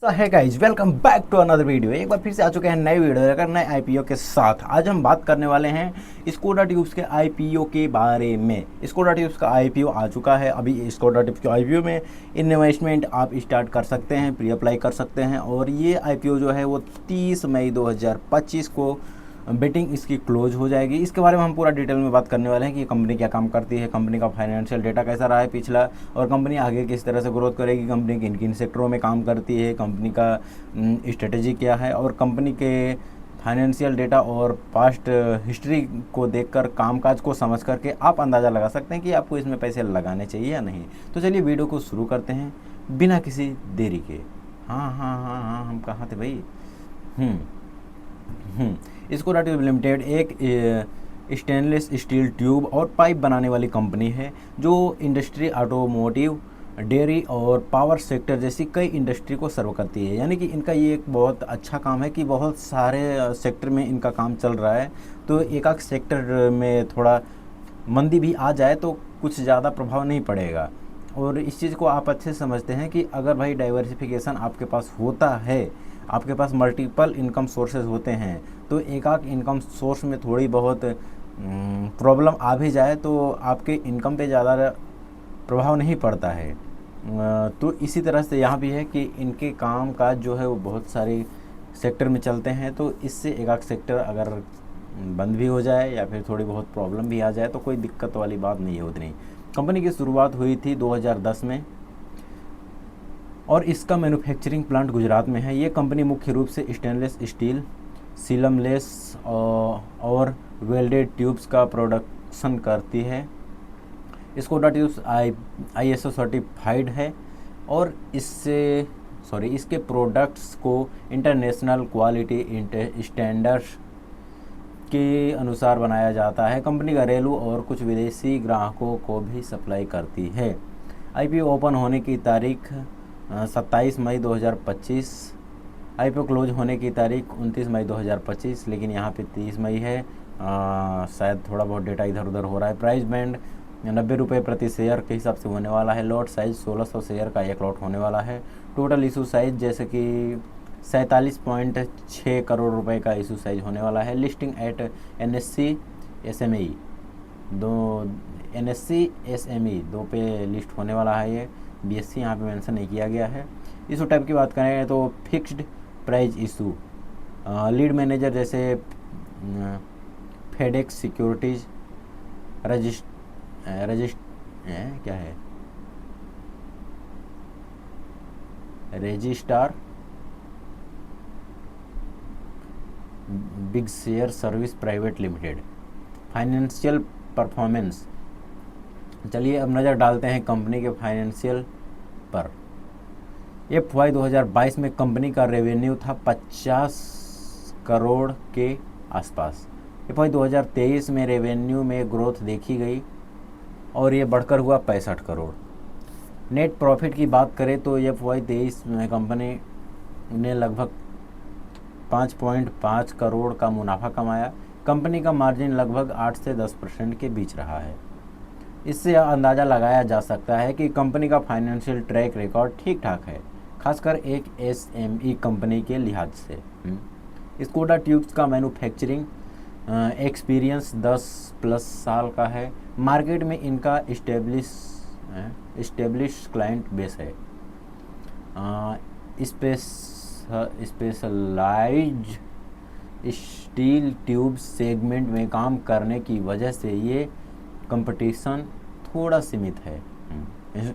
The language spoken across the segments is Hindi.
है guys, welcome back to another video. एक बार फिर से आ चुके हैं नए वीडियो लेकर नए आईपीओ के साथ। आज हम बात करने वाले हैं स्कोडा ट्यूब्स के आईपीओ के बारे में। स्कोडा ट्यूब्स का आईपीओ आ चुका है। अभी स्कोडा ट्यूब्स के आईपीओ में इन्वेस्टमेंट आप स्टार्ट कर सकते हैं, प्री अप्लाई कर सकते हैं। और ये आईपीओ जो है वो 30 मई 2025 को बेटिंग इसकी क्लोज हो जाएगी। इसके बारे में हम पूरा डिटेल में बात करने वाले हैं कि कंपनी क्या काम करती है, कंपनी का फाइनेंशियल डेटा कैसा रहा है पिछला, और कंपनी आगे किस तरह से ग्रोथ करेगी, कंपनी किन किन सेक्टरों में काम करती है, कंपनी का स्ट्रेटजी क्या है, और कंपनी के फाइनेंशियल डेटा और पास्ट हिस्ट्री को देखकर, कामकाज को समझ करके आप अंदाज़ा लगा सकते हैं कि आपको इसमें पैसे लगाने चाहिए या नहीं। तो चलिए वीडियो को शुरू करते हैं बिना किसी देरी के। हाँ, हम कहाँ थे भाई। स्कोडा ट्यूब लिमिटेड एक स्टेनलेस स्टील ट्यूब और पाइप बनाने वाली कंपनी है जो इंडस्ट्री, ऑटोमोटिव, डेयरी और पावर सेक्टर जैसी कई इंडस्ट्री को सर्व करती है। यानी कि इनका ये एक बहुत अच्छा काम है कि बहुत सारे सेक्टर में इनका काम चल रहा है। तो एक आध सेक्टर में थोड़ा मंदी भी आ जाए तो कुछ ज़्यादा प्रभाव नहीं पड़ेगा। और इस चीज़ को आप अच्छे से समझते हैं कि अगर भाई डाइवर्सिफिकेशन आपके पास होता है, आपके पास मल्टीपल इनकम सोर्सेज होते हैं, तो एक आध इनकम सोर्स में थोड़ी बहुत प्रॉब्लम आ भी जाए तो आपके इनकम पे ज़्यादा प्रभाव नहीं पड़ता है। तो इसी तरह से यहाँ भी है कि इनके काम काज जो है वो बहुत सारे सेक्टर में चलते हैं। तो इससे एक आध सेक्टर अगर बंद भी हो जाए या फिर थोड़ी बहुत प्रॉब्लम भी आ जाए तो कोई दिक्कत वाली बात नहीं है उतनी। कंपनी की शुरुआत हुई थी 2010 में और इसका मैन्युफैक्चरिंग प्लांट गुजरात में है। ये कंपनी मुख्य रूप से स्टेनलेस स्टील, सीलमलेस और वेल्डेड ट्यूब्स का प्रोडक्शन करती है। स्कोडा ट्यूब्स ISO सर्टिफाइड है और इसके प्रोडक्ट्स को इंटरनेशनल क्वालिटी स्टैंडर्ड्स के अनुसार बनाया जाता है। कंपनी घरेलू और कुछ विदेशी ग्राहकों को भी सप्लाई करती है। आईपीओ ओपन होने की तारीख 27 मई 2025, आईपीओ क्लोज होने की तारीख 29 मई 2025, लेकिन यहाँ पे 30 मई है। शायद थोड़ा बहुत डेटा इधर उधर हो रहा है। प्राइस बैंड 90 रुपये प्रति शेयर के हिसाब से होने वाला है। लॉट साइज 1600 शेयर का एक लॉट होने वाला है। टोटल इशू साइज जैसे कि 47.6 करोड़ रुपए का इशू साइज होने वाला है। लिस्टिंग एट NSE SME दो पे लिस्ट होने वाला है। ये BSE यहाँ पे मेंशन नहीं किया गया है। इशू टाइप की बात करें तो fixed price issue. Lead manager जैसे FedEx securities, registrar, big share service private limited. Financial performance, चलिए अब नज़र डालते हैं कंपनी के फाइनेंशियल पर। FY 2022 में कंपनी का रेवेन्यू था 50 करोड़ के आसपास। FY 2023 में रेवेन्यू में ग्रोथ देखी गई और ये बढ़कर हुआ 65 करोड़। नेट प्रॉफिट की बात करें तो FY 23 में कंपनी ने लगभग 5.5 करोड़ का मुनाफा कमाया। कंपनी का मार्जिन लगभग 8 से 10% के बीच रहा है। इससे अंदाज़ा लगाया जा सकता है कि कंपनी का फाइनेंशियल ट्रैक रिकॉर्ड ठीक ठाक है, खासकर एक SME कंपनी के लिहाज से। स्कोडा ट्यूब्स का मैन्युफैक्चरिंग एक्सपीरियंस 10+ साल का है। मार्केट में इनका इस्टेब्लिश क्लाइंट बेस है। स्पेशलाइज्ड स्टील ट्यूब सेगमेंट में काम करने की वजह से ये कंपटीशन थोड़ा सीमित है।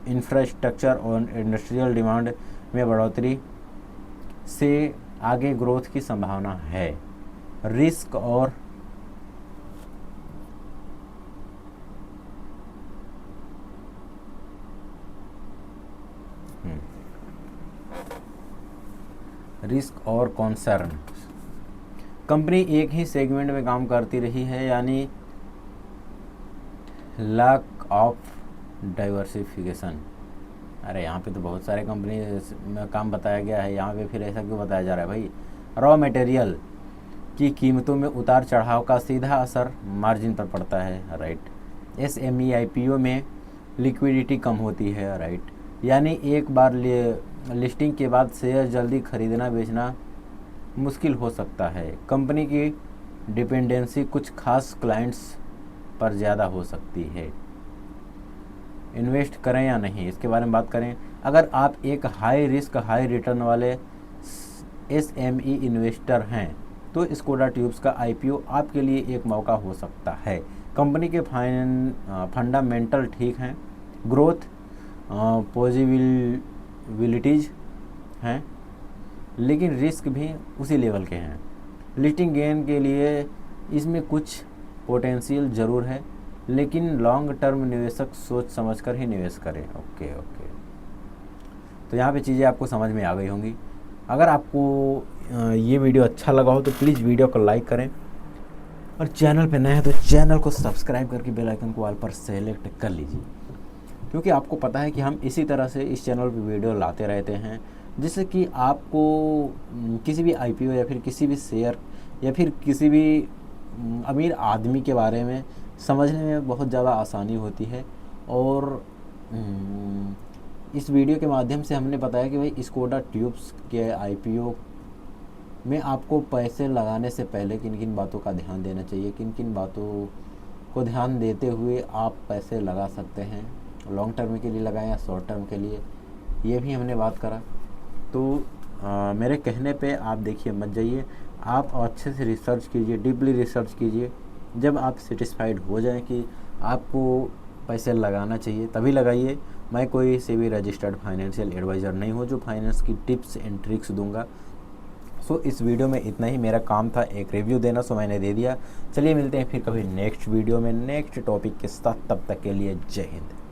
इंफ्रास्ट्रक्चर और इंडस्ट्रियल डिमांड में बढ़ोतरी से आगे ग्रोथ की संभावना है। रिस्क और कॉन्सर्न, कंपनी एक ही सेगमेंट में काम करती रही है, यानी लैक ऑफ डाइवर्सिफिकेशन। अरे यहाँ पे तो बहुत सारे कंपनी में काम बताया गया है, यहाँ पे फिर ऐसा क्यों बताया जा रहा है भाई। रॉ मटेरियल की कीमतों में उतार चढ़ाव का सीधा असर मार्जिन पर पड़ता है, राइट। SME IPO में लिक्विडिटी कम होती है, राइट। यानी एक बार लिस्टिंग के बाद शेयर जल्दी खरीदना बेचना मुश्किल हो सकता है। कंपनी की डिपेंडेंसी कुछ खास क्लाइंट्स पर ज़्यादा हो सकती है। इन्वेस्ट करें या नहीं, इसके बारे में बात करें। अगर आप एक हाई रिस्क हाई रिटर्न वाले SME इन्वेस्टर हैं तो स्कोडा ट्यूब्स का IPO आपके लिए एक मौका हो सकता है। कंपनी के फंडामेंटल ठीक हैं, ग्रोथ पॉजिबिलिटीज हैं, लेकिन रिस्क भी उसी लेवल के हैं। लिस्टिंग गेन के लिए इसमें कुछ पोटेंशियल ज़रूर है, लेकिन लॉन्ग टर्म निवेशक सोच समझकर ही निवेश करें। ओके। तो यहाँ पे चीज़ें आपको समझ में आ गई होंगी। अगर आपको ये वीडियो अच्छा लगा हो तो प्लीज़ वीडियो को लाइक करें, और चैनल पे नए हैं तो चैनल को सब्सक्राइब करके बेल आइकन को ऑल पर सेलेक्ट कर लीजिए, क्योंकि आपको पता है कि हम इसी तरह से इस चैनल पे वीडियो लाते रहते हैं, जिससे कि आपको किसी भी IPO या फिर किसी भी शेयर या फिर किसी भी अमीर आदमी के बारे में समझने में बहुत ज़्यादा आसानी होती है। और इस वीडियो के माध्यम से हमने बताया कि भाई स्कोडा ट्यूब्स के IPO में आपको पैसे लगाने से पहले किन किन बातों का ध्यान देना चाहिए, किन किन बातों को ध्यान देते हुए आप पैसे लगा सकते हैं, लॉन्ग टर्म के लिए लगाएं या शॉर्ट टर्म के लिए, ये भी हमने बात करा। तो मेरे कहने पे आप देखिए मत जाइए, आप अच्छे से रिसर्च कीजिए, डीपली रिसर्च कीजिए। जब आप सेटिस्फाइड हो जाएं कि आपको पैसे लगाना चाहिए तभी लगाइए। मैं कोई सेबी रजिस्टर्ड फाइनेंशियल एडवाइज़र नहीं हूँ जो फाइनेंस की टिप्स एंड ट्रिक्स दूंगा। सो इस वीडियो में इतना ही, मेरा काम था एक रिव्यू देना, सो मैंने दे दिया। चलिए मिलते हैं फिर कभी नेक्स्ट वीडियो में नेक्स्ट टॉपिक के साथ, तब तक के लिए जय हिंद।